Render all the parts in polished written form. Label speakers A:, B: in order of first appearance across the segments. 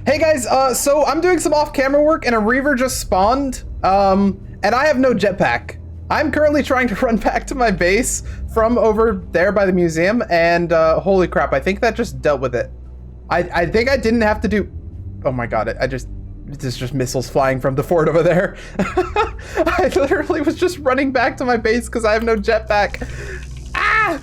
A: Hey guys, so I'm doing some off-camera work and a reaver just spawned, and I have no jetpack. I'm currently trying to run back to my base from over there by the museum, and holy crap, I think that just dealt with it. I think I didn't have to do... Oh my god, there's just missiles flying from the fort over there. I literally was just running back to my base because I have no jetpack. Ah!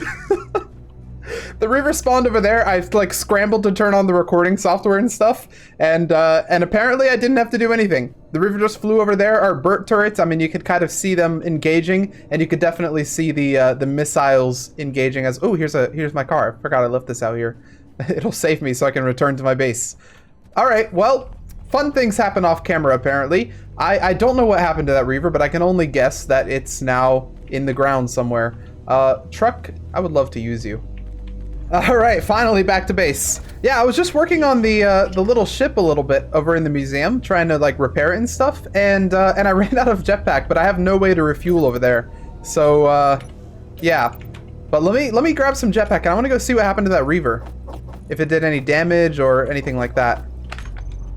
A: The reaver spawned over there. I like scrambled to turn on the recording software and stuff, and apparently I didn't have to do anything. The reaver just flew over there. Our Burt turrets, I mean, you could kind of see them engaging, and you could definitely see the missiles engaging as... Oh, here's my car. I forgot I left this out here. It'll save me so I can return to my base. All right, well, fun things happen off camera apparently. I don't know what happened to that reaver, but I can only guess that it's now in the ground somewhere. Truck, I would love to use you. All right, finally back to base. Yeah, I was just working on the little ship a little bit over in the museum, trying to like repair it and stuff, and I ran out of jetpack, but I have no way to refuel over there. So yeah, but let me grab some jetpack, and I want to go see what happened to that reaver, if it did any damage or anything like that.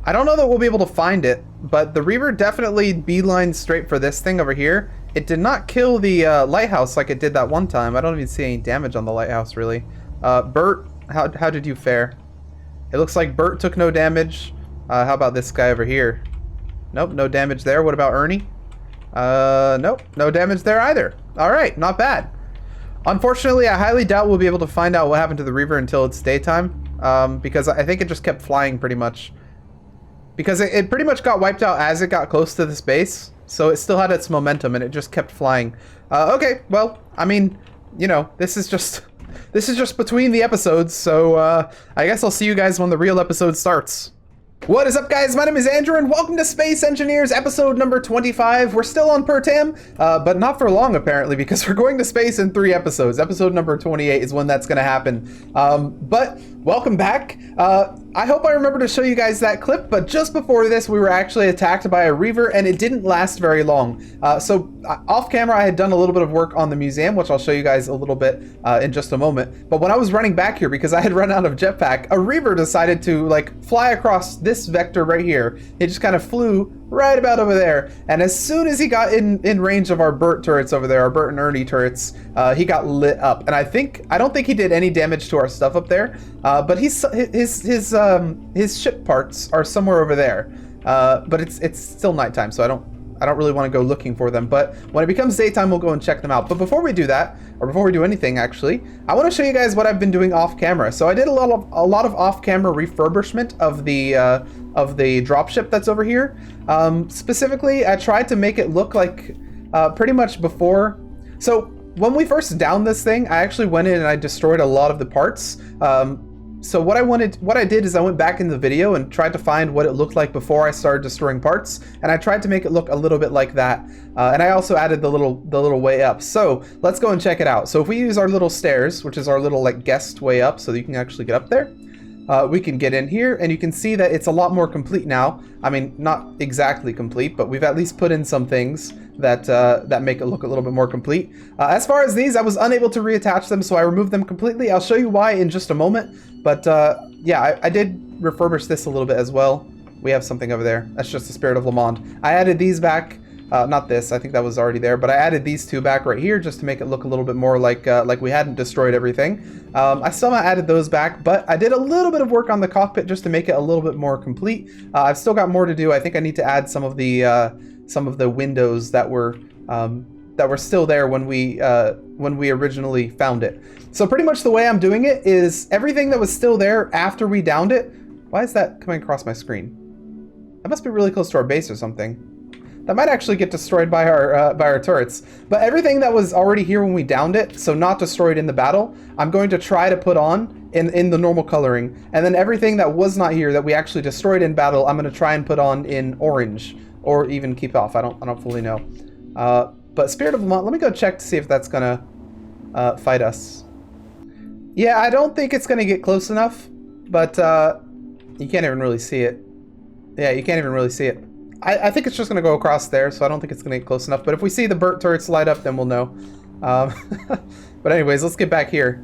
A: I don't know that we'll be able to find it, but the reaver definitely beelined straight for this thing over here. It did not kill the lighthouse like it did that one time. I don't even see any damage on the lighthouse really. Burt, how did you fare? It looks like Burt took no damage. How about this guy over here? Nope, no damage there. What about Ernie? Nope, no damage there either. All right, not bad. Unfortunately, I highly doubt we'll be able to find out what happened to the reaver until it's daytime, because I think it just kept flying pretty much. Because it pretty much got wiped out as it got close to this base, so it still had its momentum and it just kept flying. Okay, well, I mean, you know, this is just between the episodes, so I guess I'll see you guys when the real episode starts. What is up, guys? My name is Andrew, and welcome to Space Engineers, episode number 25. We're still on Pertam, but not for long, apparently, because we're going to space in 3 episodes. Episode number 28 is when that's going to happen. But welcome back. I hope I remember to show you guys that clip, but just before this, we were actually attacked by a reaver, and it didn't last very long. So off camera, I had done a little bit of work on the museum, which I'll show you guys a little bit in just a moment. But when I was running back here, because I had run out of jetpack, a reaver decided to like fly across this vector right here. It just kind of flew right about over there, and as soon as he got in range of our Burt turrets over there, our Burt and Ernie turrets, he got lit up. And I don't think he did any damage to our stuff up there, but his ship parts are somewhere over there. But it's still nighttime, so I don't really want to go looking for them. But when it becomes daytime, we'll go and check them out. But before we do that, or before we do anything actually, I want to show you guys what I've been doing off camera. So I did a lot of off camera refurbishment of the dropship that's over here. Specifically, I tried to make it look like pretty much before. So when we first downed this thing, I actually went in and I destroyed a lot of the parts. So what I did is I went back in the video and tried to find what it looked like before I started destroying parts, and I tried to make it look a little bit like that. And I also added the little way up. So let's go and check it out. So if we use our little stairs, which is our little like guest way up, so that you can actually get up there, we can get in here, and you can see that it's a lot more complete now. I mean, not exactly complete, but we've at least put in some things that make it look a little bit more complete. As far as these, I was unable to reattach them, so I removed them completely. I'll show you why in just a moment. But yeah, I did refurbish this a little bit as well. We have something over there. That's just the Spirit of Le Monde. I added these back. Not this, I think that was already there, but I added these 2 back right here just to make it look a little bit more like we hadn't destroyed everything. I still not added those back, but I did a little bit of work on the cockpit just to make it a little bit more complete. I've still got more to do. I think I need to add some of the windows that were still there when we originally found it. So pretty much the way I'm doing it is everything that was still there after we downed it. Why is that coming across my screen? That must be really close to our base or something. That might actually get destroyed by our turrets. But everything that was already here when we downed it, so not destroyed in the battle, I'm going to try to put on in the normal coloring. And then everything that was not here that we actually destroyed in battle, I'm going to try and put on in orange, or even keep off. I don't fully know. But Spirit of Le Monde, let me go check to see if that's gonna fight us. Yeah, I don't think it's gonna get close enough, but you can't even really see it. Yeah, you can't even really see it. I think it's just gonna go across there, so I don't think it's gonna get close enough. But if we see the Burt turrets light up, then we'll know. But anyways, let's get back here.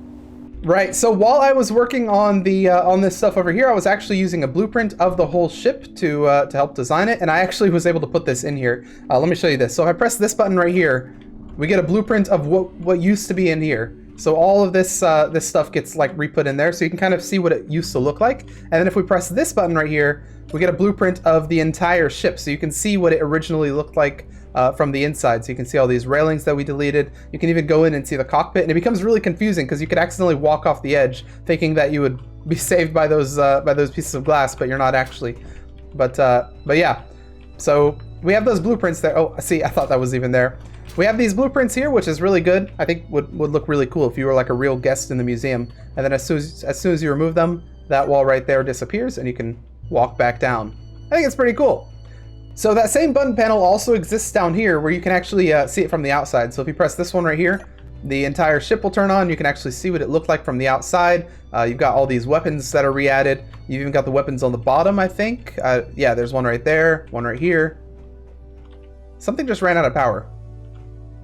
A: Right, so while I was working on the on this stuff over here, I was actually using a blueprint of the whole ship to help design it, and I actually was able to put this in here. Let me show you this. So if I press this button right here, we get a blueprint of what used to be in here. So all of this this stuff gets like re-put in there, so you can kind of see what it used to look like. And then if we press this button right here, we get a blueprint of the entire ship, so you can see what it originally looked like from the inside. So you can see all these railings that we deleted. You can even go in and see the cockpit, and it becomes really confusing because you could accidentally walk off the edge thinking that you would be saved by those pieces of glass, but you're not actually. But yeah, so we have those blueprints there. Oh, see, I thought that was even there. We have these blueprints here, which is really good. I think would look really cool if you were like a real guest in the museum. And then as soon as you remove them, that wall right there disappears and you can walk back down. I think it's pretty cool. So that same button panel also exists down here where you can actually see it from the outside. So if you press this one right here, the entire ship will turn on. You can actually see what it looked like from the outside. You've got all these weapons that are re-added. You've even got the weapons on the bottom, I think. Yeah, there's one right there, one right here. Something just ran out of power.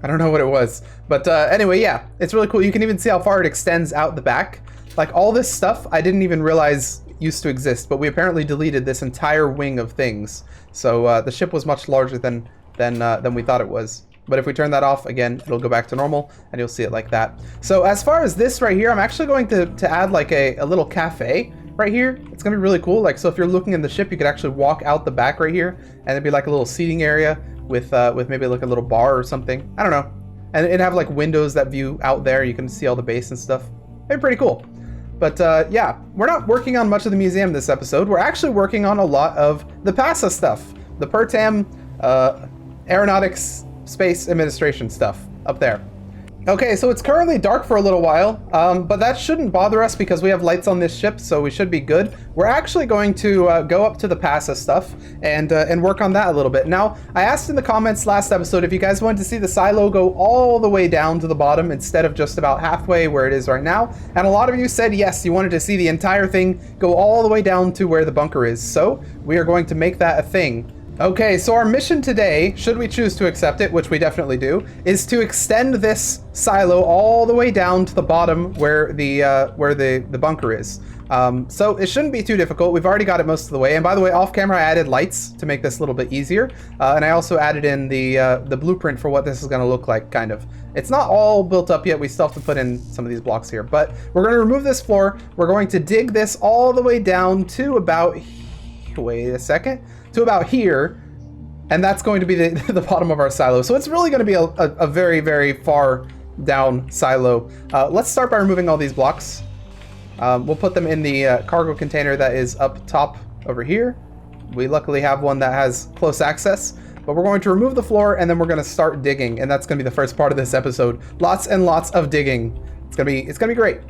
A: I don't know what it was. But anyway, yeah, it's really cool. You can even see how far it extends out the back. Like all this stuff, I didn't even realize used to exist, but we apparently deleted this entire wing of things. So the ship was much larger than we thought it was. But if we turn that off, again, it'll go back to normal, and you'll see it like that. So as far as this right here, I'm actually going to add like a little cafe right here. It's gonna be really cool. Like, so if you're looking in the ship, you could actually walk out the back right here, and it'd be like a little seating area with maybe like a little bar or something. I don't know. And it'd have like windows that view out there. You can see all the base and stuff. It'd be pretty cool. But yeah, we're not working on much of the museum this episode. We're actually working on a lot of the PASA stuff. The Pertam Aeronautics Space Administration stuff up there. Okay, so it's currently dark for a little while, but that shouldn't bother us because we have lights on this ship, so we should be good. We're actually going to go up to the PASA stuff and work on that a little bit. Now, I asked in the comments last episode if you guys wanted to see the silo go all the way down to the bottom instead of just about halfway where it is right now, and a lot of you said yes, you wanted to see the entire thing go all the way down to where the bunker is, so we are going to make that a thing. Okay, so our mission today, should we choose to accept it, which we definitely do, is to extend this silo all the way down to the bottom where the bunker is. So it shouldn't be too difficult. We've already got it most of the way. And by the way, off camera, I added lights to make this a little bit easier. And I also added in the blueprint for what this is going to look like, kind of. It's not all built up yet. We still have to put in some of these blocks here. But we're going to remove this floor. We're going to dig this all the way down to about... Wait a second. To about here, and that's going to be the bottom of our silo. So it's really going to be a very, very far down silo. Let's start by removing all these blocks. We'll put them in the cargo container that is up top over here. We luckily have one that has close access, but we're going to remove the floor and then we're going to start digging, and that's going to be the first part of this episode. Lots and lots of digging. It's gonna be great.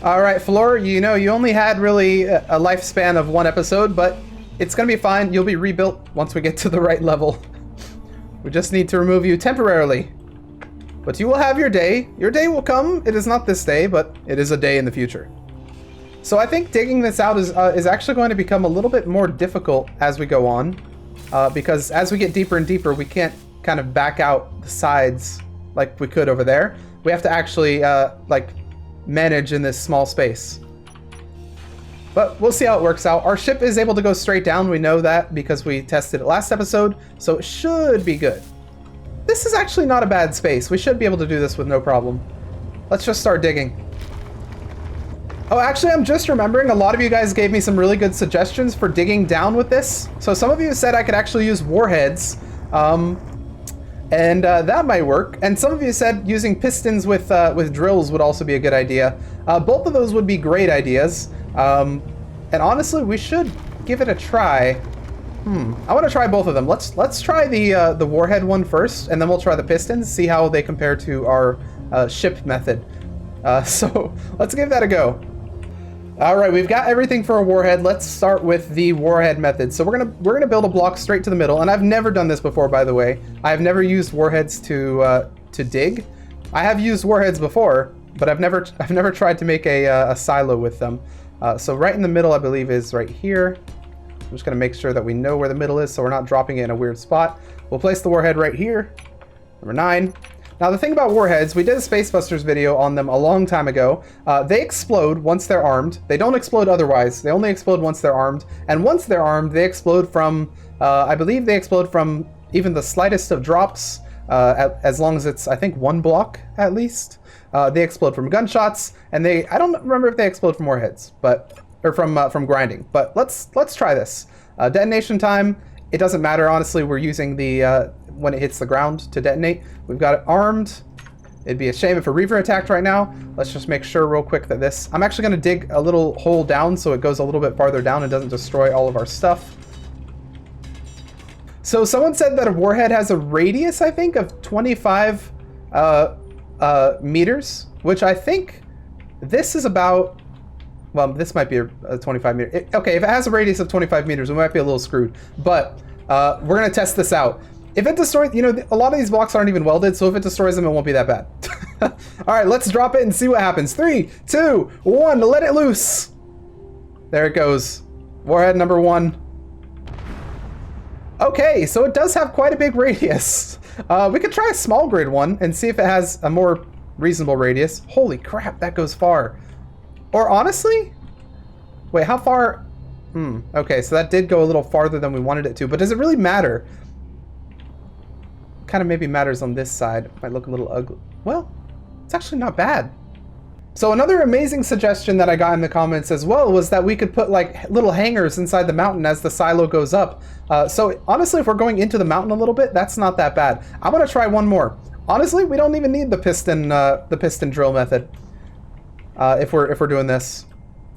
A: All right, floor, you know, you only had really a lifespan of one episode, but it's gonna be fine. You'll be rebuilt once we get to the right level. We just need to remove you temporarily. But you will have your day. Your day will come. It is not this day, but it is a day in the future. So I think digging this out is actually going to become a little bit more difficult as we go on. Because as we get deeper and deeper, we can't kind of back out the sides like we could over there. We have to actually like manage in this small space. But we'll see how it works out. Our ship is able to go straight down. We know that because we tested it last episode, so it should be good. This is actually not a bad space. We should be able to do this with no problem. Let's just start digging. Oh, actually, I'm just remembering a lot of you guys gave me some really good suggestions for digging down with this. So some of you said I could actually use warheads, and that might work. And some of you said using pistons with drills would also be a good idea. Both of those would be great ideas. And honestly, we should give it a try. I want to try both of them. Let's try the warhead one first, and then we'll try the pistons, see how they compare to our ship method. So let's give that a go. All right, we've got everything for a warhead. Let's start with the warhead method. So we're gonna build a block straight to the middle, and I've never done this before, by the way. I've never used warheads to dig. I have used warheads before, but I've never tried to make a silo with them. So right in the middle, I believe, is right here. I'm just gonna make sure that we know where the middle is, so we're not dropping it in a weird spot. We'll place the warhead right here, number 9. Now the thing about warheads, we did a Space Busters video on them a long time ago. They explode once they're armed. They don't explode otherwise. They only explode once they're armed. And once they're armed, they explode from, I believe they explode from even the slightest of drops, as long as it's, I think, 1 block at least. They explode from gunshots, and I don't remember if they explode from warheads, or from grinding. But let's try this. Detonation time, it doesn't matter, honestly. We're using the, when it hits the ground to detonate. We've got it armed. It'd be a shame if a reaver attacked right now. Let's just make sure real quick that this... I'm actually going to dig a little hole down so it goes a little bit farther down and doesn't destroy all of our stuff. So someone said that a warhead has a radius, I think, of 25 meters, which I think this is about... Well, this might be a 25 meter. Okay, if it has a radius of 25 meters, we might be a little screwed. But we're going to test this out. If it destroys, you know, a lot of these blocks aren't even welded, so if it destroys them, it won't be that bad. All right, let's drop it and see what happens. 3, 2, 1, let it loose. There it goes. Warhead number 1. Okay, so it does have quite a big radius. We could try a small grid one and see if it has a more reasonable radius. Holy crap, that goes far. Or honestly, wait, how far? Okay, so that did go a little farther than we wanted it to, but does it really matter? Kind of maybe matters on this side. Might look a little ugly. Well, it's actually not bad. So another amazing suggestion that I got in the comments as well was that we could put like little hangers inside the mountain as the silo goes up. So honestly, if we're going into the mountain a little bit, that's not that bad. I'm gonna try one more. Honestly, we don't even need the piston drill method if we're doing this.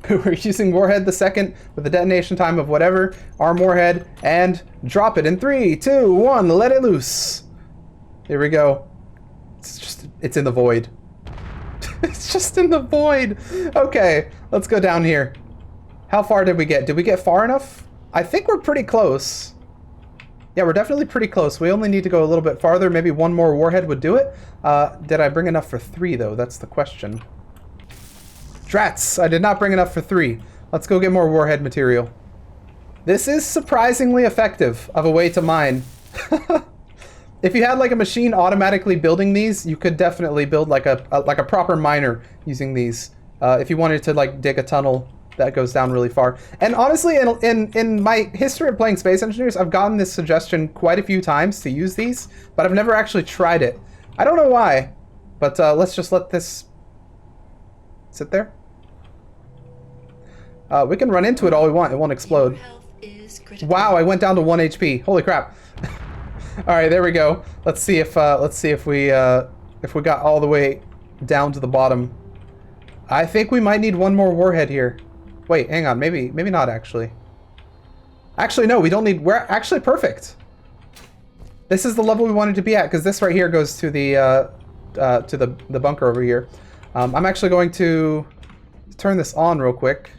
A: We're using warhead the second with the detonation time of whatever. Arm warhead and drop it in 3, 2, 1. Let it loose. Here we go. It's in the void. It's just in the void. Okay, let's go down here. How far did we get? Did we get far enough? I think we're pretty close. Yeah, we're definitely pretty close. We only need to go a little bit farther. Maybe one more warhead would do it. Did I bring enough for 3 though? That's the question. Drats, I did not bring enough for 3. Let's go get more warhead material. This is surprisingly effective of a way to mine. If you had like a machine automatically building these, you could definitely build like a proper miner using these. If you wanted to like dig a tunnel that goes down really far. And honestly, in my history of playing Space Engineers, I've gotten this suggestion quite a few times to use these, but I've never actually tried it. I don't know why, but let's just let this sit there. We can run into it all we want. It won't explode. Wow, I went down to 1 HP. Holy crap. All right, there we go. Let's see if we got all the way down to the bottom. I think we might need one more warhead here. Wait, hang on. Maybe not actually. Actually, no, we don't need. We're actually perfect. This is the level we wanted to be at because this right here goes to the bunker over here. I'm actually going to turn this on real quick.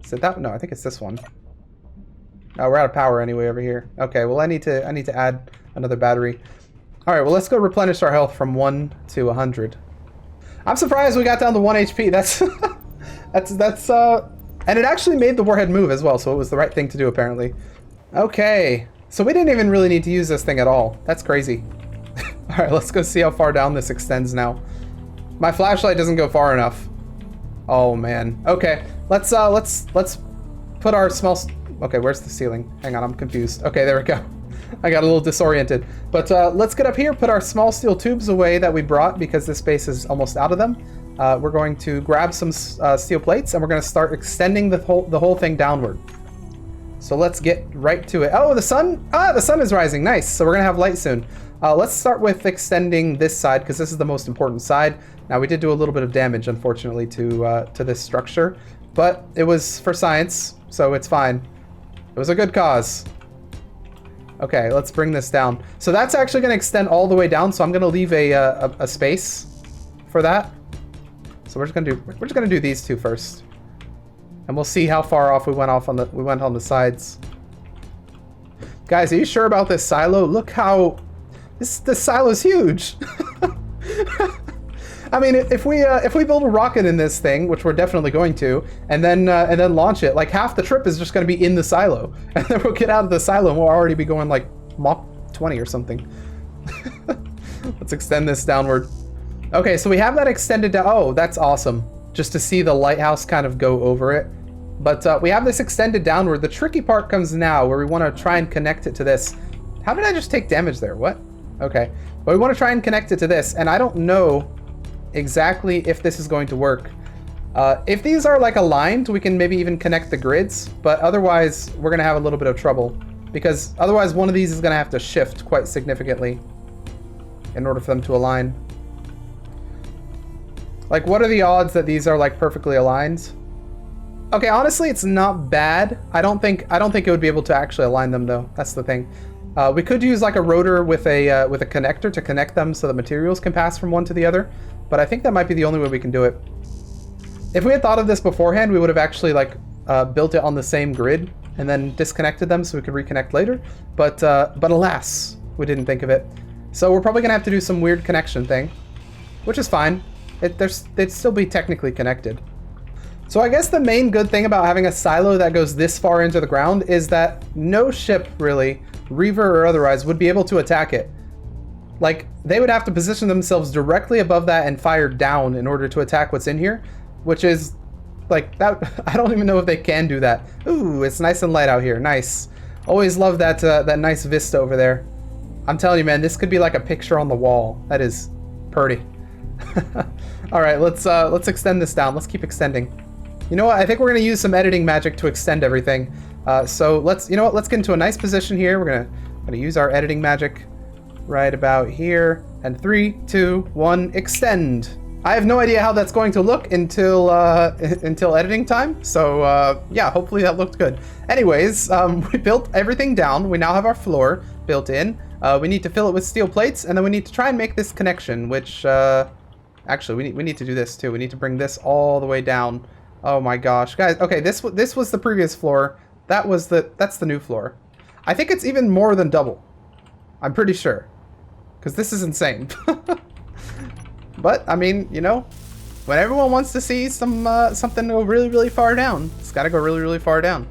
A: Is it that? No, I think it's this one. Oh, we're out of power anyway over here. Okay, well I need to add another battery. All right, well let's go replenish our health from 1 to 100. I'm surprised we got down to 1 HP. That's and it actually made the warhead move as well, so it was the right thing to do apparently. Okay, so we didn't even really need to use this thing at all. That's crazy. All right, let's go see how far down this extends now. My flashlight doesn't go far enough. Oh man. Okay, let's put our small. Okay, where's the ceiling? Hang on, I'm confused. Okay, there we go. I got a little disoriented. But let's get up here, put our small steel tubes away that we brought because this space is almost out of them. We're going to grab some steel plates and we're going to start extending the whole thing downward. So let's get right to it. Oh, the sun! Ah, the sun is rising. Nice. So we're going to have light soon. Let's start with extending this side because this is the most important side. Now, we did do a little bit of damage, unfortunately, to this structure. But it was for science, so it's fine. It was a good cause. Okay, let's bring this down. So that's actually going to extend all the way down. So I'm going to leave a space for that. So we're just going to do these two first, and we'll see how far off we went on the sides. Guys, are you sure about this silo? Look how this silo's huge. I mean, if we build a rocket in this thing, which we're definitely going to, and then launch it, like half the trip is just going to be in the silo, and then we'll get out of the silo and we'll already be going like Mach 20 or something. Let's extend this downward. Okay, so we have that extended down. Oh, that's awesome. Just to see the lighthouse kind of go over it. But we have this extended downward. The tricky part comes now where we want to try and connect it to this. How did I just take damage there? What? Okay. But we want to try and connect it to this, and I don't know exactly if this is going to work. If these are like aligned, we can maybe even connect the grids, but otherwise we're going to have a little bit of trouble because otherwise one of these is going to have to shift quite significantly in order for them to align. Like, what are the odds that these are like perfectly aligned? Okay, honestly, it's not bad. I don't think it would be able to actually align them though. That's the thing. We could use like a rotor with a connector to connect them so the materials can pass from one to the other, but I think that might be the only way we can do it. If we had thought of this beforehand, we would have actually like built it on the same grid and then disconnected them so we could reconnect later. But alas, we didn't think of it. So we're probably gonna have to do some weird connection thing, which is fine. They'd still be technically connected. So I guess the main good thing about having a silo that goes this far into the ground is that no ship really, reaver or otherwise, would be able to attack it. Like, they would have to position themselves directly above that and fire down in order to attack what's in here, which is like that. I don't even know if they can do that. Ooh, it's nice and light out here. Nice. Always love that that nice vista over there. I'm telling you, man, this could be like a picture on the wall. That is pretty. All right, let's extend this down. Let's keep extending. You know what? I think we're gonna use some editing magic to extend everything. So let's, you know what? Let's get into a nice position here. We're gonna use our editing magic right about here. And 3, 2, 1, extend. I have no idea how that's going to look until editing time. So yeah, hopefully that looked good. Anyways, we built everything down. We now have our floor built in. We need to fill it with steel plates, and then we need to try and make this connection, which actually we need to do this too. We need to bring this all the way down. Oh my gosh, guys. Okay, this was the previous floor. That's the new floor. I think it's even more than double. I'm pretty sure, because this is insane. But I mean, you know, when everyone wants to see something go really, really far down, it's got to go really, really far down.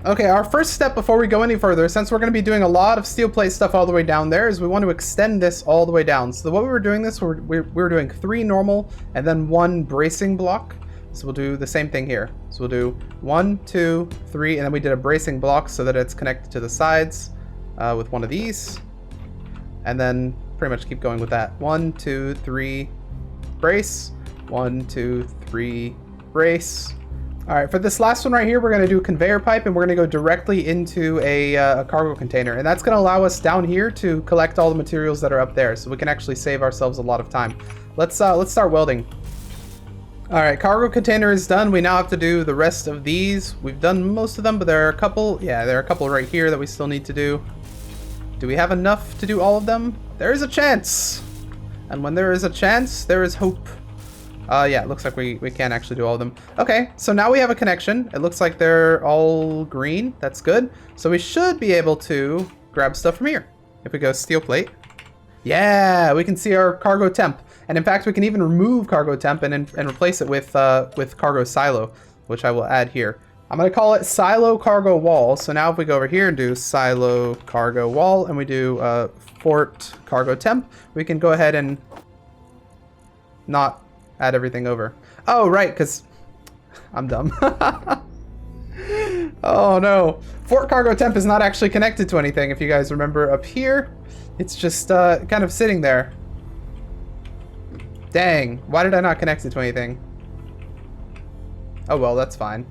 A: Okay, our first step before we go any further, since we're going to be doing a lot of steel plate stuff all the way down there, is we want to extend this all the way down. So the way we were doing this, we were doing 3 normal and then 1 bracing block. So we'll do the same thing here. So we'll do 1, 2, 3, and then we did a bracing block so that it's connected to the sides with one of these. And then pretty much keep going with that. 1, 2, 3, brace. 1, 2, 3, brace. All right, for this last one right here, we're gonna do a conveyor pipe, and we're gonna go directly into a cargo container. And that's gonna allow us down here to collect all the materials that are up there, so we can actually save ourselves a lot of time. Let's start welding. All right, cargo container is done. We now have to do the rest of these. We've done most of them, but there are a couple, yeah, there are a couple right here that we still need to do. Do we have enough to do all of them? There is a chance. And when there is a chance, there is hope. Yeah, it looks like we can actually do all of them. Okay, so now we have a connection. It looks like they're all green. That's good. So we should be able to grab stuff from here. If we go steel plate. Yeah, we can see our cargo temp. And in fact, we can even remove cargo temp and replace it with cargo silo, which I will add here. I'm going to call it silo cargo wall. So now if we go over here and do silo cargo wall and we do fort cargo temp, we can go ahead and not add everything over. Oh, right, because I'm dumb. Oh no. Fort cargo temp is not actually connected to anything. If you guys remember up here, it's just kind of sitting there. Dang, why did I not connect it to anything? Oh well, that's fine.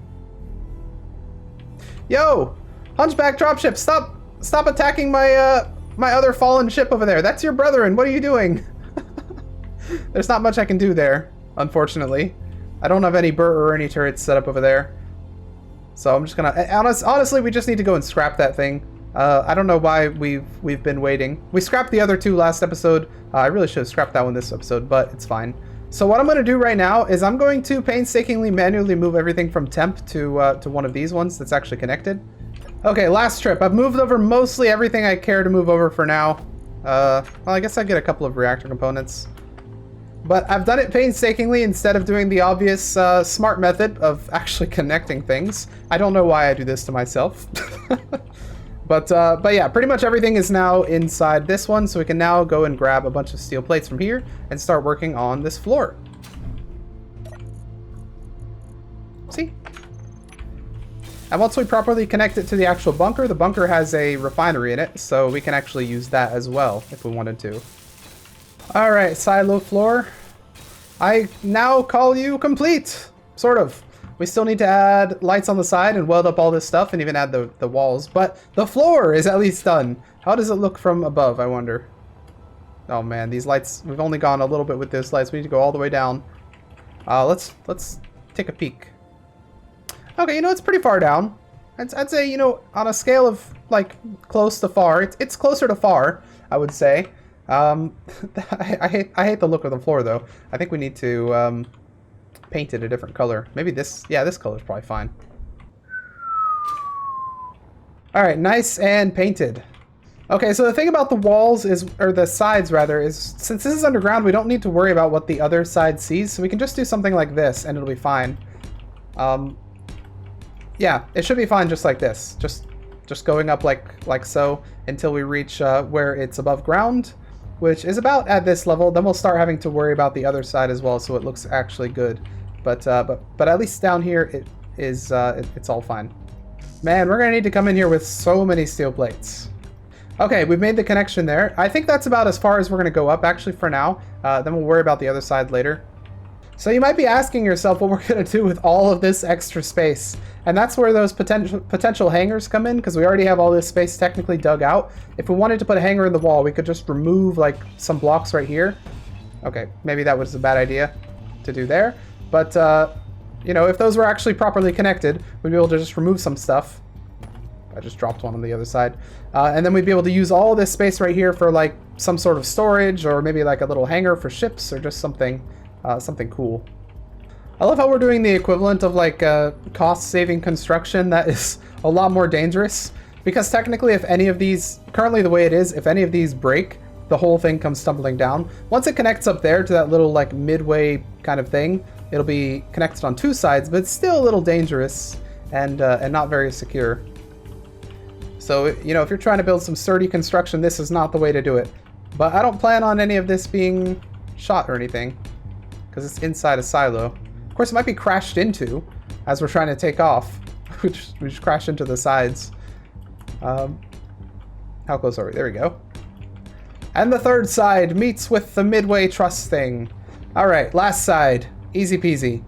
A: Yo, Hunchback dropship, stop attacking my my other fallen ship over there. That's your brother, and what are you doing? There's not much I can do there, unfortunately. I don't have any burr or any turrets set up over there. So I'm just gonna, honestly, we just need to go and scrap that thing. I don't know why we've been waiting. We scrapped the other 2 last episode. I really should have scrapped that one this episode, but it's fine. So what I'm going to do right now is I'm going to painstakingly manually move everything from temp to one of these ones that's actually connected. Okay, last trip. I've moved over mostly everything I care to move over for now. Well, I guess I get a couple of reactor components. But I've done it painstakingly instead of doing the obvious smart method of actually connecting things. I don't know why I do this to myself. But yeah, pretty much everything is now inside this one, so we can now go and grab a bunch of steel plates from here and start working on this floor. See? And once we properly connect it to the actual bunker, the bunker has a refinery in it, so we can actually use that as well if we wanted to. Alright, silo floor. I now call you complete, sort of. We still need to add lights on the side and weld up all this stuff and even add the walls, but the floor is at least done. How does it look from above, I wonder? Oh man, these lights, we've only gone a little bit with those lights. We need to go all the way down. Let's take a peek. Okay, you know, it's pretty far down. I'd say, you know, on a scale of like close to far, it's closer to far, I would say. I hate the look of the floor though. I think we need to paint it a different color. Maybe this, yeah, this color is probably fine. All right, nice and painted. Okay, so the thing about the walls is, or the sides rather, is since this is underground, we don't need to worry about what the other side sees, so we can just do something like this and it'll be fine. Yeah, it should be fine just like this. Just going up like so until we reach where it's above ground, which is about at this level. Then we'll start having to worry about the other side as well, so it looks actually good. But at least down here it is it's all fine. Man, we're gonna need to come in here with so many steel plates. Okay, we've made the connection there. I think that's about as far as we're gonna go up actually for now. Then we'll worry about the other side later. So you might be asking yourself what we're gonna do with all of this extra space. And that's where those potential hangars come in, because we already have all this space technically dug out. If we wanted to put a hanger in the wall, we could just remove like some blocks right here. Okay, maybe that was a bad idea to do there. But, you know, if those were actually properly connected, we'd be able to just remove some stuff. I just dropped one on the other side. And then we'd be able to use all this space right here for like some sort of storage, or maybe like a little hangar for ships, or just something cool. I love how we're doing the equivalent of like cost-saving construction that is a lot more dangerous, because technically if any of these, currently the way it is, if any of these break, the whole thing comes tumbling down. Once it connects up there to that little like midway kind of thing, it'll be connected on two sides, but it's still a little dangerous and not very secure. So, you know, if you're trying to build some sturdy construction, this is not the way to do it. But I don't plan on any of this being shot or anything, because it's inside a silo. Of course, it might be crashed into as we're trying to take off. We just crash into the sides. How close are we? There we go. And the third side meets with the midway truss thing. All right, last side. Easy peasy.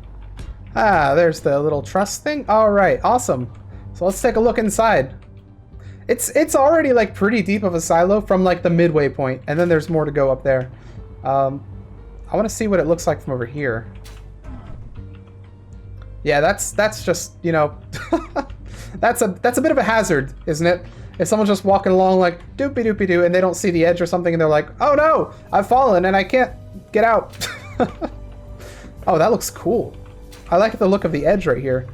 A: Ah, there's the little truss thing. All right, awesome. So let's take a look inside. It's already like pretty deep of a silo from like the midway point, and then there's more to go up there. I want to see what it looks like from over here. Yeah, that's just, you know, that's a bit of a hazard, isn't it? If someone's just walking along like doopy doopy doo and they don't see the edge or something and they're like, oh no, I've fallen and I can't get out. Oh, that looks cool. I like the look of the edge right here.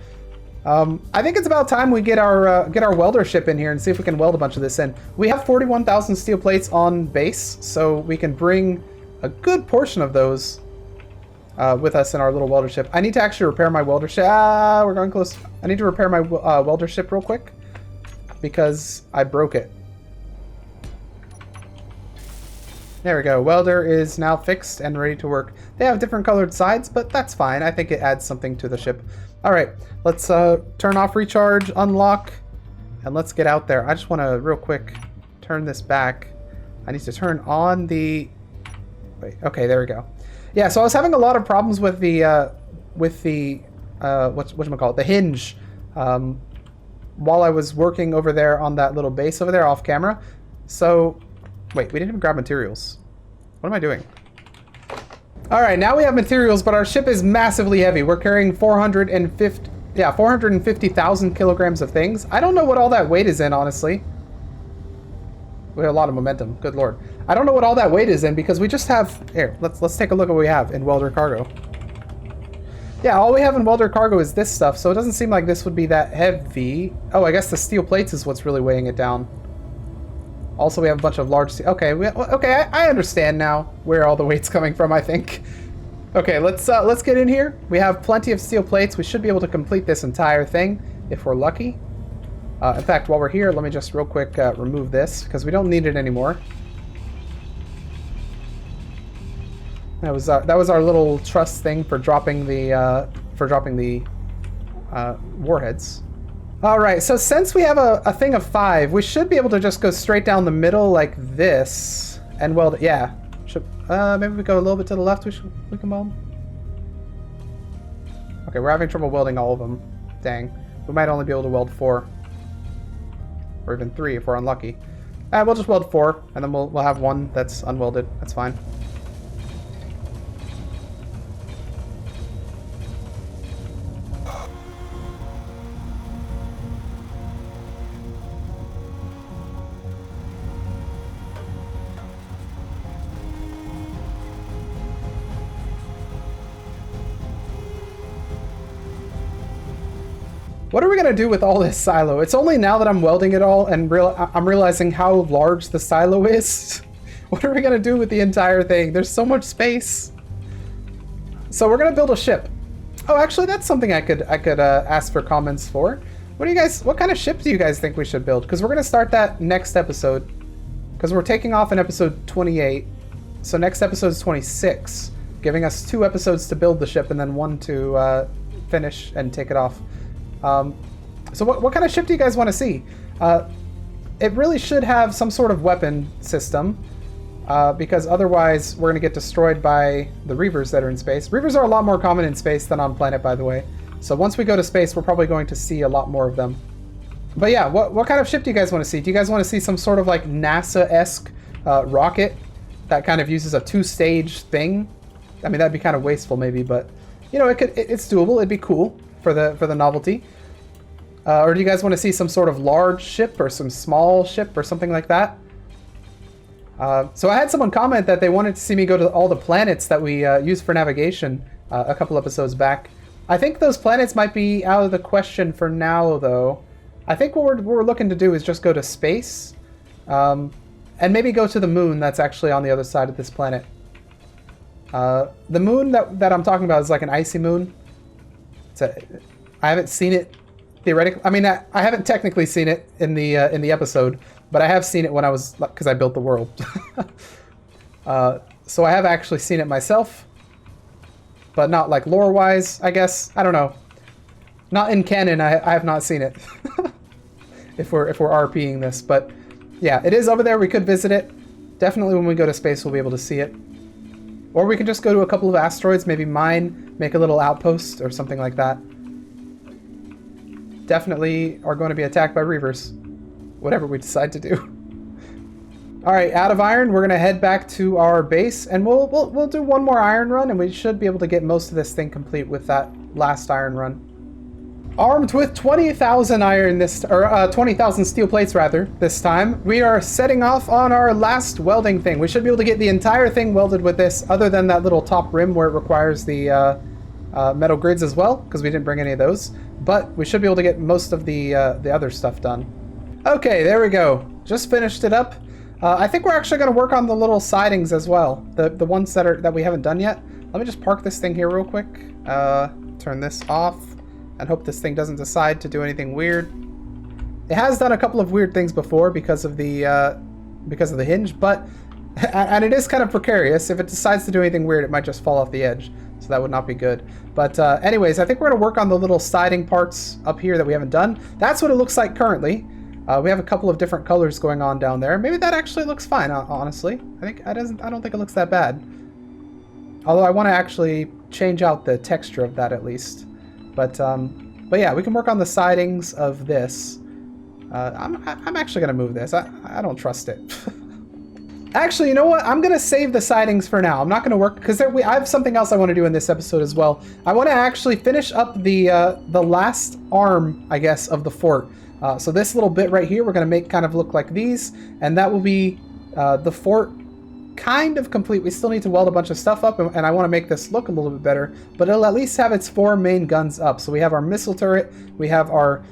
A: I think it's about time we get our welder ship in here and see if we can weld a bunch of this in. We have 41,000 steel plates on base, so we can bring a good portion of those with us in our little welder ship. I need to actually repair my welder ship. Ah, we're going close. I need to repair my welder ship real quick because I broke it. There we go. Welder is now fixed and ready to work. They have different colored sides, but that's fine. I think it adds something to the ship. All right, let's turn off recharge, unlock, and let's get out there. I just want to real quick turn this back. I need to turn on the... Wait, okay, there we go. Yeah, so I was having a lot of problems with the whatchamacallit, the hinge, while I was working over there on that little base over there off camera. So, wait, we didn't even grab materials. What am I doing? All right, now we have materials, but our ship is massively heavy. We're carrying 450,000 kilograms of things. I don't know what all that weight is in, honestly. We have a lot of momentum, good lord. I don't know what all that weight is in because we just have, here, let's take a look at what we have in welder cargo. Yeah, all we have in welder cargo is this stuff, so it doesn't seem like this would be that heavy. Oh, I guess the steel plates is what's really weighing it down. Also, we have a bunch of large steel. Okay, okay, I understand now where all the weight's coming from, I think. Okay, let's get in here. We have plenty of steel plates. We should be able to complete this entire thing if we're lucky. In fact, while we're here, let me just real quick remove this, because we don't need it anymore. That was our little truss thing for dropping the warheads. All right, so since we have a thing of 5, we should be able to just go straight down the middle like this and weld it. Yeah, maybe we go a little bit to the left. We can weld. Okay, we're having trouble welding all of them. Dang, we might only be able to weld 4, or even 3 if we're unlucky. We'll just weld 4, and then we'll have 1 that's unwelded. That's fine. What are we gonna do with all this silo? It's only now that I'm welding it all and I'm realizing how large the silo is. What are we gonna do with the entire thing? There's so much space. So we're gonna build a ship. Oh, actually, that's something I could ask for comments for. What kind of ship do you guys think we should build? Because we're gonna start that next episode. Because we're taking off in episode 28. So next episode is 26, giving us 2 episodes to build the ship and then 1 to finish and take it off. So what kind of ship do you guys want to see? It really should have some sort of weapon system, because otherwise we're going to get destroyed by the reavers that are in space. Reavers are a lot more common in space than on planet, by the way. So once we go to space, we're probably going to see a lot more of them. But yeah, what kind of ship do you guys want to see? Do you guys want to see some sort of like NASA-esque rocket that kind of uses a 2-stage thing? I mean, that'd be kind of wasteful maybe, but you know, it's doable. It'd be cool for the novelty. Or do you guys want to see some sort of large ship or some small ship or something like that? So I had someone comment that they wanted to see me go to all the planets that we use for navigation a couple episodes back. I think those planets might be out of the question for now, though. I think what we're looking to do is just go to space, and maybe go to the moon that's actually on the other side of this planet. The moon that I'm talking about is like an icy moon. I haven't seen it theoretically. I mean, I haven't technically seen it in the episode, but I have seen it when I was, because I built the world. So I have actually seen it myself, but not like lore-wise, I guess. I don't know. Not in canon. I have not seen it. if we're RPing this, but yeah, it is over there. We could visit it. Definitely, when we go to space, we'll be able to see it. Or we can just go to a couple of asteroids, maybe mine, make a little outpost or something like that. Definitely are going to be attacked by reavers, whatever we decide to do. All right, out of iron, we're gonna head back to our base, and we'll do one more iron run, and we should be able to get most of this thing complete with that last iron run. Armed with 20,000 iron or 20,000 steel plates rather this time, we are setting off on our last welding thing. We should be able to get the entire thing welded with this, other than that little top rim where it requires the metal grids as well, because we didn't bring any of those. But we should be able to get most of the other stuff done. Okay, there we go. Just finished it up. I think we're actually going to work on the little sidings as well, the ones that we haven't done yet. Let me just park this thing here real quick. Turn this off, and hope this thing doesn't decide to do anything weird. It has done a couple of weird things before because of the hinge, but and it is kind of precarious. If it decides to do anything weird, it might just fall off the edge. So that would not be good. But anyways, I think we're going to work on the little siding parts up here that we haven't done. That's what it looks like currently. We have a couple of different colors going on down there. Maybe that actually looks fine, honestly. I don't think it looks that bad. Although I want to actually change out the texture of that at least. But yeah, we can work on the sidings of this. I'm actually going to move this. I don't trust it. Actually, you know what? I'm going to save the sidings for now. I'm not going to work, because I have something else I want to do in this episode as well. I want to actually finish up the last arm, I guess, of the fort. So this little bit right here, we're going to make kind of look like these, and that will be the fort kind of complete. We still need to weld a bunch of stuff up, and I want to make this look a little bit better, but it'll at least have its 4 main guns up. So we have our missile turret, we have our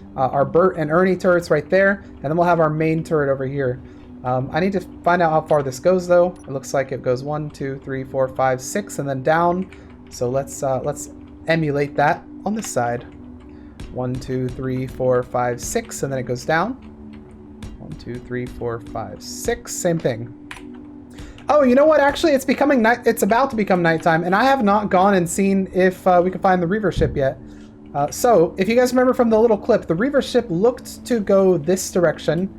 A: Bert and Ernie turrets right there, and then we'll have our main turret over here. I need to find out how far this goes, though. It looks like it goes 1, 2, 3, 4, 5, 6, and then down. So let's emulate that on this side. 1, 2, 3, 4, 5, 6, and then it goes down. 1, 2, 3, 4, 5, 6. Same thing. Oh, you know what? Actually, it's becoming night. It's about to become nighttime, and I have not gone and seen if we can find the reaver ship yet. So, if you guys remember from the little clip, the reaver ship looked to go this direction.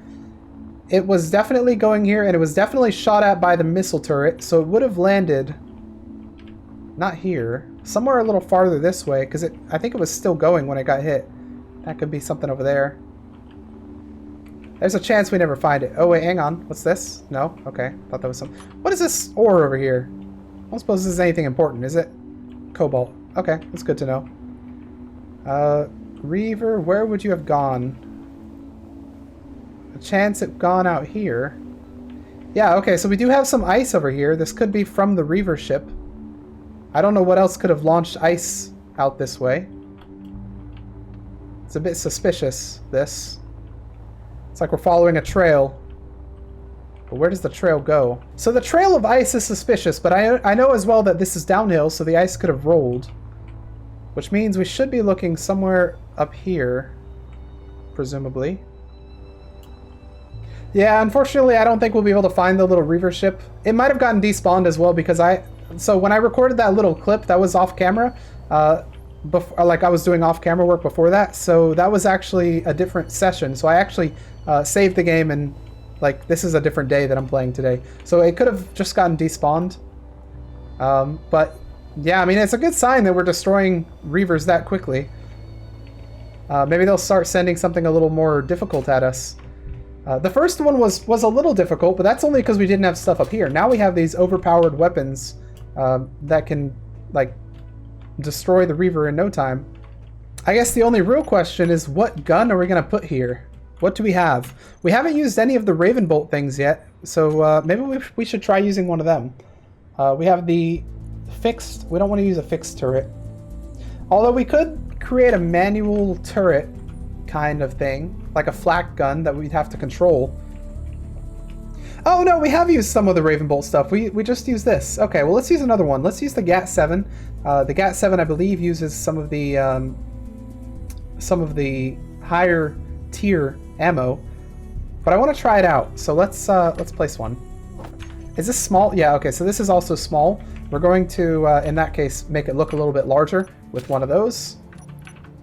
A: It was definitely going here, and it was definitely shot at by the missile turret, so it would have landed not here, somewhere a little farther this way, because I think it was still going when it got hit. That could be something over there. There's a chance we never find it. Oh, wait, hang on. What's this? No? Okay. Thought that was some... What is this ore over here? I don't suppose this is anything important, is it? Cobalt. Okay, that's good to know. Reaver, where would you have gone? A chance it gone out here. Yeah, okay, so we do have some ice over here. This could be from the reaver ship. I don't know what else could have launched ice out this way. It's a bit suspicious, this. It's like we're following a trail. But where does the trail go? So the trail of ice is suspicious, but I know as well that this is downhill, so the ice could have rolled. Which means we should be looking somewhere up here, presumably. Yeah, unfortunately, I don't think we'll be able to find the little reaver ship. It might have gotten despawned as well, because so when I recorded that little clip, that was off camera. Like I was doing off camera work before that, so that was actually a different session. So I actually saved the game, and like this is a different day that I'm playing today. So it could have just gotten despawned. But yeah, I mean, it's a good sign that we're destroying reavers that quickly. Maybe they'll start sending something a little more difficult at us. The first one was a little difficult, but that's only because we didn't have stuff up here. Now we have these overpowered weapons that can like destroy the reaver in no time. I guess the only real question is, what gun are we going to put here? What do we have? We haven't used any of the Raven Bolt things yet, so maybe we should try using one of them. We have the fixed... We don't want to use a fixed turret. Although we could create a manual turret kind of thing, like a flak gun that we'd have to control. Oh no, we have used some of the Raven Bolt stuff. We just used this. Okay, well let's use another one. Let's use the GAT-7. The GAT-7, I believe, uses some of the higher tier ammo, but I want to try it out. So let's place one. Is this small? Yeah. Okay. So this is also small. We're going to, in that case, make it look a little bit larger with one of those,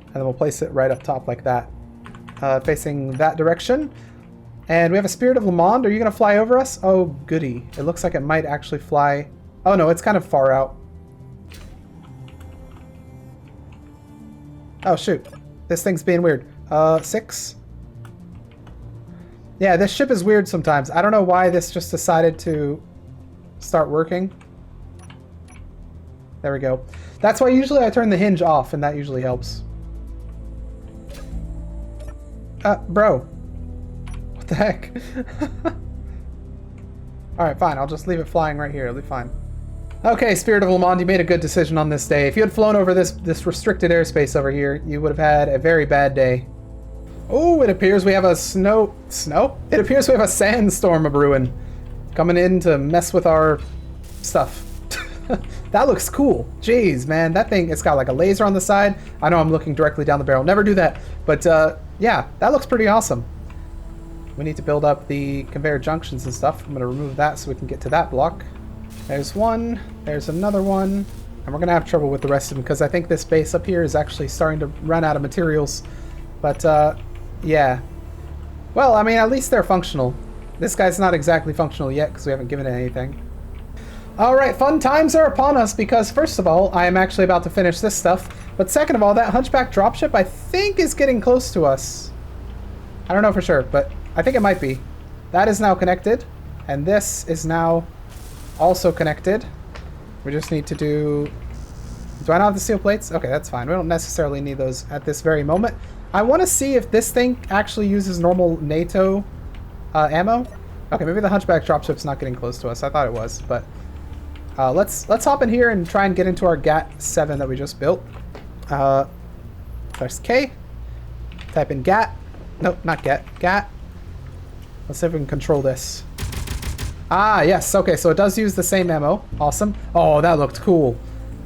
A: and then we'll place it right up top like that, facing that direction. And we have a Spirit of Le Monde. Are you going to fly over us? Oh, goody. It looks like it might actually fly. Oh, no, it's kind of far out. Oh, shoot. This thing's being weird. 6? Yeah, this ship is weird sometimes. I don't know why this just decided to start working. There we go. That's why usually I turn the hinge off, and that usually helps. Bro. What the heck? Alright, fine. I'll just leave it flying right here. It'll be fine. Okay, Spirit of Le Monde, you made a good decision on this day. If you had flown over this restricted airspace over here, you would have had a very bad day. Oh, it appears we have a snow? It appears we have a sandstorm a-brewing. Coming in to mess with our stuff. That looks cool. Jeez, man, that thing, it's got like a laser on the side. I know I'm looking directly down the barrel. Never do that. But yeah, that looks pretty awesome. We need to build up the conveyor junctions and stuff. I'm going to remove that so we can get to that block. There's one. There's another one. And we're going to have trouble with the rest of them because I think this base up here is actually starting to run out of materials. But yeah. Well, I mean, at least they're functional. This guy's not exactly functional yet because we haven't given it anything. Alright, fun times are upon us because, first of all, I am actually about to finish this stuff. But second of all, that Hunchback dropship, I think, is getting close to us. I don't know for sure, but I think it might be. That is now connected, and this is now also connected. We just need to do... Do I not have the steel plates? Okay, that's fine. We don't necessarily need those at this very moment. I want to see if this thing actually uses normal NATO ammo. Okay, maybe the Hunchback dropship's not getting close to us. I thought it was, but... let's hop in here and try and get into our GAT-7 that we just built. Press K. Type in GAT. Nope, not GAT. GAT. Let's see if we can control this. Ah, yes. Okay, so it does use the same ammo. Awesome. Oh, that looked cool.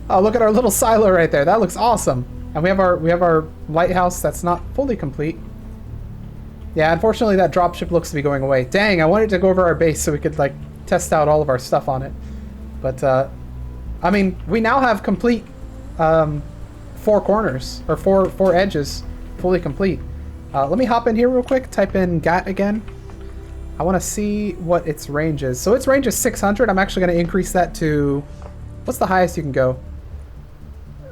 A: Oh, look at our little silo right there. That looks awesome. And we have our lighthouse that's not fully complete. Yeah, unfortunately that dropship looks to be going away. Dang, I wanted to go over our base so we could like test out all of our stuff on it. But I mean, we now have complete 4 corners or four edges fully complete. Let me hop in here real quick, type in GAT again. I want to see what its range is. So its range is 600. I'm actually going to increase that to, what's the highest you can go?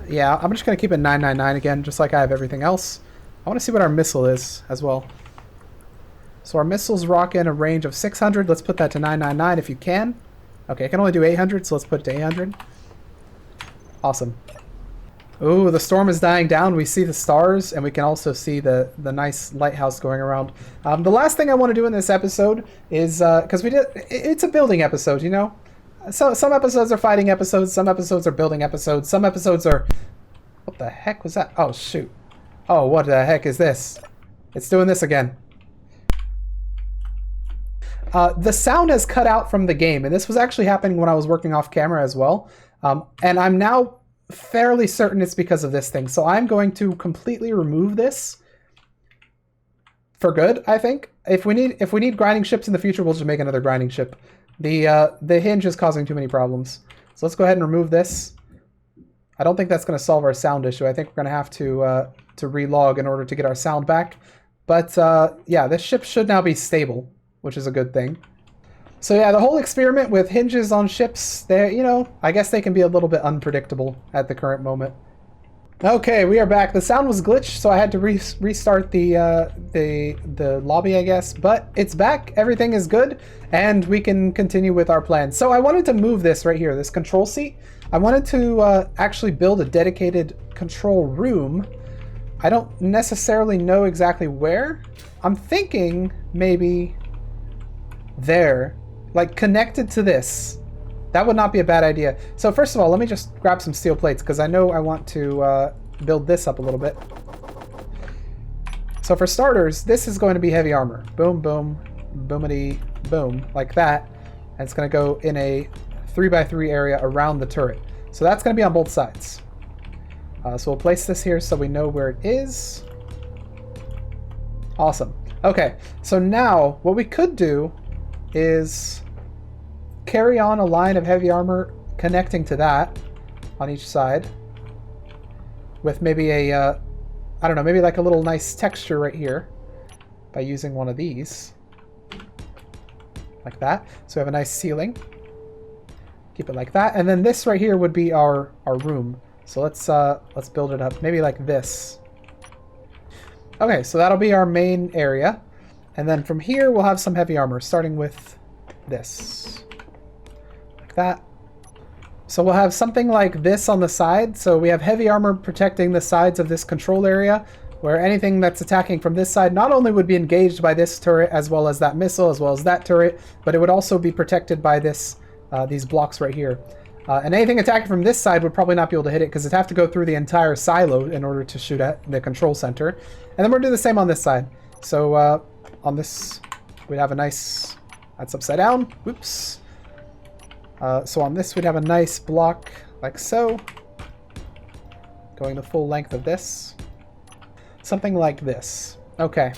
A: Yeah, I'm just going to keep it 999 again, just like I have everything else. I want to see what our missile is as well. So our missiles rock in a range of 600. Let's put that to 999 if you can. Okay, I can only do 800, so let's put it to 800. Awesome. Ooh, the storm is dying down. We see the stars, and we can also see the nice lighthouse going around. The last thing I want to do in this episode is, because it's a building episode, you know? So some episodes are fighting episodes, some episodes are building episodes, some episodes are... What the heck was that? Oh, shoot. Oh, what the heck is this? It's doing this again. The sound has cut out from the game, and this was actually happening when I was working off camera as well. And I'm now fairly certain it's because of this thing. So I'm going to completely remove this for good, I think. If we need grinding ships in the future, we'll just make another grinding ship. The hinge is causing too many problems. So let's go ahead and remove this. I don't think that's going to solve our sound issue. I think we're going to have to relog in order to get our sound back. But yeah, this ship should now be stable, which is a good thing. So yeah, the whole experiment with hinges on ships, they, you know, I guess they can be a little bit unpredictable at the current moment. Okay, we are back. The sound was glitched, so I had to restart the lobby, I guess. But it's back. Everything is good, and we can continue with our plan. So I wanted to move this right here, this control seat. I wanted to actually build a dedicated control room. I don't necessarily know exactly where. I'm thinking maybe there, like connected to this. That would not be a bad idea. So first of all, let me just grab some steel plates because I know I want to build this up a little bit. So for starters, this is going to be heavy armor. Boom, boom, boomity, boom, like that. And it's going to go in a 3x3 area around the turret. So that's going to be on both sides. So we'll place this here so we know where it is. Awesome. Okay, so now what we could do is carry on a line of heavy armor connecting to that on each side with maybe a, I don't know, maybe like a little nice texture right here by using one of these. Like that. So we have a nice ceiling. Keep it like that. And then this right here would be our room. So let's build it up. Maybe like this. Okay, so that'll be our main area. And then from here we'll have some heavy armor, starting with this. Like that. So we'll have something like this on the side. So we have heavy armor protecting the sides of this control area, where anything that's attacking from this side not only would be engaged by this turret as well as that missile, as well as that turret, but it would also be protected by this these blocks right here. And anything attacking from this side would probably not be able to hit it because it'd have to go through the entire silo in order to shoot at the control center. And then we'll do the same on this side. So on this, we'd have a nice... That's upside down. Whoops. So on this, we'd have a nice block like so. Going the full length of this. Something like this. Okay.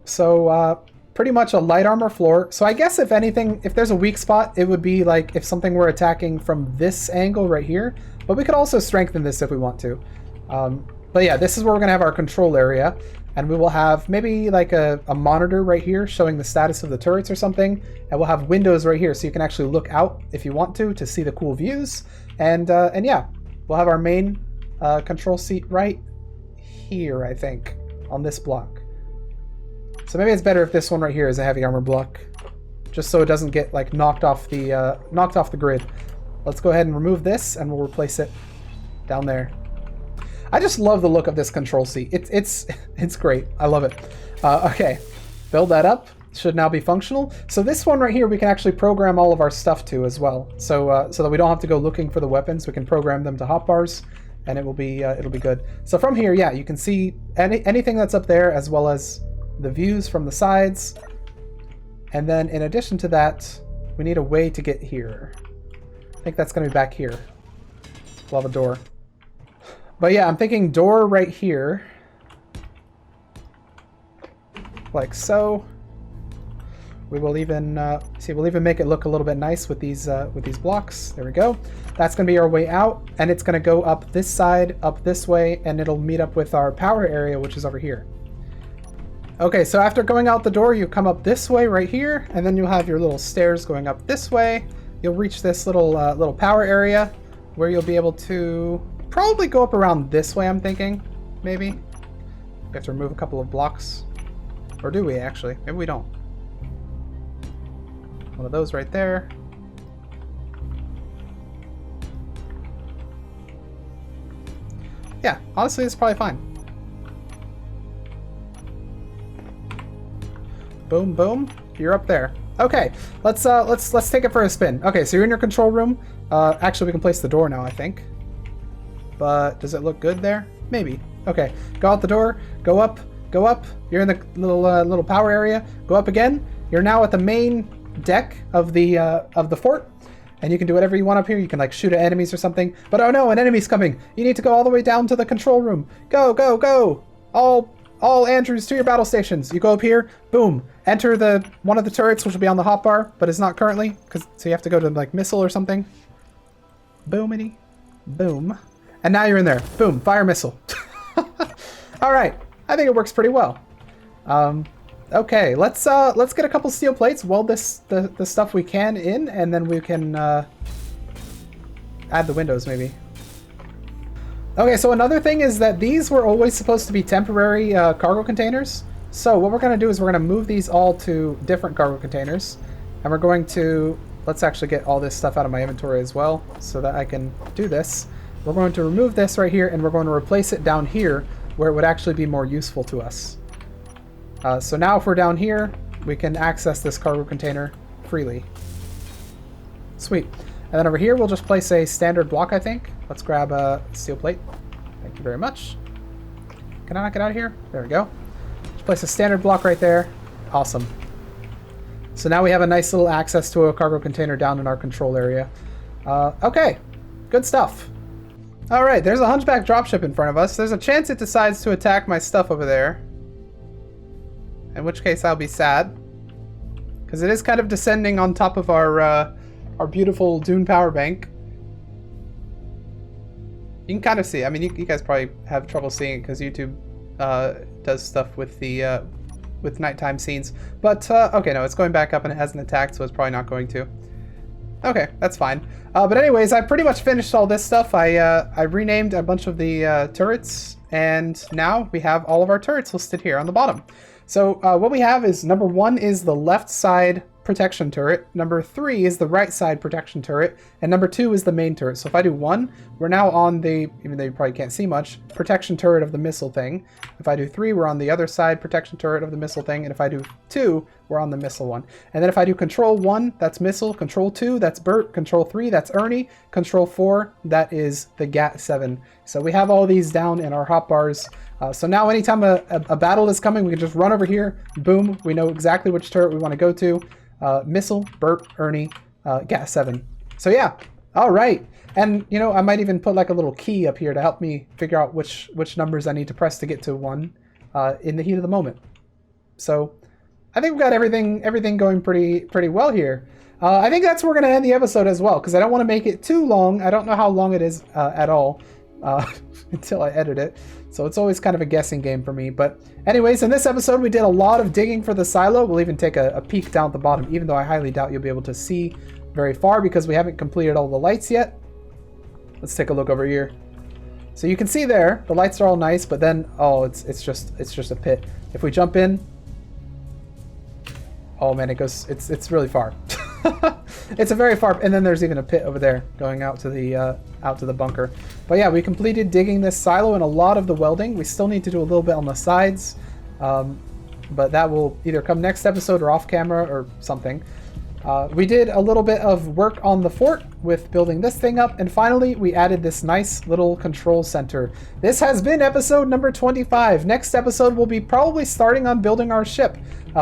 A: So pretty much a light armor floor. So I guess if anything, if there's a weak spot, it would be like if something were attacking from this angle right here. But we could also strengthen this if we want to. But yeah, this is where we're going to have our control area. And we will have maybe like a monitor right here showing the status of the turrets or something. And we'll have windows right here so you can actually look out if you want to see the cool views. And yeah, we'll have our main control seat right here, I think, on this block. So maybe it's better if this one right here is a heavy armor block, just so it doesn't get like knocked off the grid. Let's go ahead and remove this, and we'll replace it down there. I just love the look of this control seat. It's great. I love it. Okay, build that up. Should now be functional. So this one right here, we can actually program all of our stuff to as well. So so that we don't have to go looking for the weapons. We can program them to hotbars, and it'll be good. So from here, yeah, you can see anything that's up there as well as the views from the sides. And then in addition to that, we need a way to get here. I think that's going to be back here. We'll have a door. But yeah, I'm thinking door right here. Like so. We will even, see, we'll even make it look a little bit nice with these blocks. There we go. That's going to be our way out, and it's going to go up this side, up this way, and it'll meet up with our power area, which is over here. Okay, so after going out the door, you come up this way right here, and then you'll have your little stairs going up this way. You'll reach this little power area where you'll be able to probably go up around this way, I'm thinking, maybe. We have to remove a couple of blocks. Or do we, actually? Maybe we don't. One of those right there. Yeah, honestly, it's probably fine. Boom, boom. You're up there. Okay, let's take it for a spin. Okay, so you're in your control room. Actually, we can place the door now, I think. But does it look good there? Maybe. Okay, go out the door. Go up. Go up. You're in the little power area. Go up again. You're now at the main deck of the fort, and you can do whatever you want up here. You can like shoot at enemies or something, but oh no, an enemy's coming. You need to go all the way down to the control room. Go, go, go. All Andrews to your battle stations. You go up here, boom, enter one of the turrets, which will be on the hotbar, but it's not currently, so you have to go to like missile or something. Boomity boom, and now you're in there. Boom, fire missile. All right, I think it works pretty well. Okay, let's get a couple steel plates, weld the stuff we can in, and then we can add the windows maybe. Okay, so another thing is that these were always supposed to be temporary cargo containers. So what we're going to do is we're going to move these all to different cargo containers, and we're going to, let's actually get all this stuff out of my inventory as well so that I can do this. We're going to remove this right here, and we're going to replace it down here where it would actually be more useful to us. So now if we're down here, we can access this cargo container freely. Sweet. And then over here, we'll just place a standard block, I think. Let's grab a steel plate. Thank you very much. Can I not get out of here? There we go. Just place a standard block right there. Awesome. So now we have a nice little access to a cargo container down in our control area. Okay, good stuff. All right, there's a hunchback dropship in front of us. There's a chance it decides to attack my stuff over there. In which case I'll be sad, because it is kind of descending on top of our beautiful Dune power bank. You can kind of see. I mean, you guys probably have trouble seeing it because YouTube does stuff with the with nighttime scenes. But okay, no, it's going back up and it hasn't attacked, so it's probably not going to. Okay, that's fine. But anyways, I pretty much finished all this stuff. I renamed a bunch of the turrets, and now we have all of our turrets listed here on the bottom. So what we have is number 1 is the left side protection turret, number 3 is the right side protection turret, and number 2 is the main turret. So if I do 1, we're now on the, even though you probably can't see much, protection turret of the missile thing. If I do 3, we're on the other side protection turret of the missile thing, and if I do 2, we're on the missile one. And then if I do control 1, that's missile, control 2, that's Bert, control 3, that's Ernie, control 4, that is the GAT-7. So we have all these down in our hotbars. So now anytime a battle is coming, we can just run over here, boom, we know exactly which turret we want to go to. Missile, Bert, Ernie, GAT-7. So yeah, all right. And you know, I might even put like a little key up here to help me figure out which numbers I need to press to get to 1 in the heat of the moment. So I think we've got everything going pretty well here. I think that's where we're going to end the episode as well, because I don't want to make it too long. I don't know how long it is at all until I edit it. So it's always kind of a guessing game for me. But anyways, in this episode, we did a lot of digging for the silo. We'll even take a peek down at the bottom, even though I highly doubt you'll be able to see very far because we haven't completed all the lights yet. Let's take a look over here. So you can see there, the lights are all nice, but then, oh, it's just a pit. If we jump in, oh man, it's really far. It's a very far, and then there's even a pit over there going out to the bunker. But yeah, we completed digging this silo and a lot of the welding. We still need to do a little bit on the sides, but that will either come next episode or off camera or something. We did a little bit of work on the fort with building this thing up, and finally we added this nice little control center. This has been episode number 25. Next episode we'll be probably starting on building our ship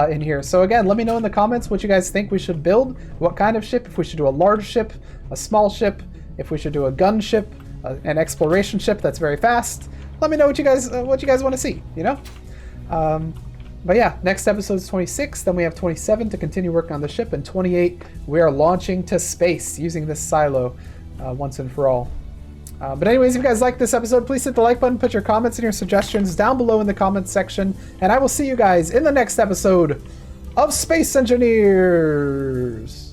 A: in here. So again, let me know in the comments what you guys think we should build, what kind of ship, if we should do a large ship, a small ship, if we should do a gun ship, an exploration ship that's very fast. Let me know what you guys want to see, you know? But yeah, next episode is 26, then we have 27 to continue working on the ship, and 28, we are launching to space using this silo once and for all. But anyways, if you guys like this episode, please hit the like button, put your comments and your suggestions down below in the comments section, and I will see you guys in the next episode of Space Engineers.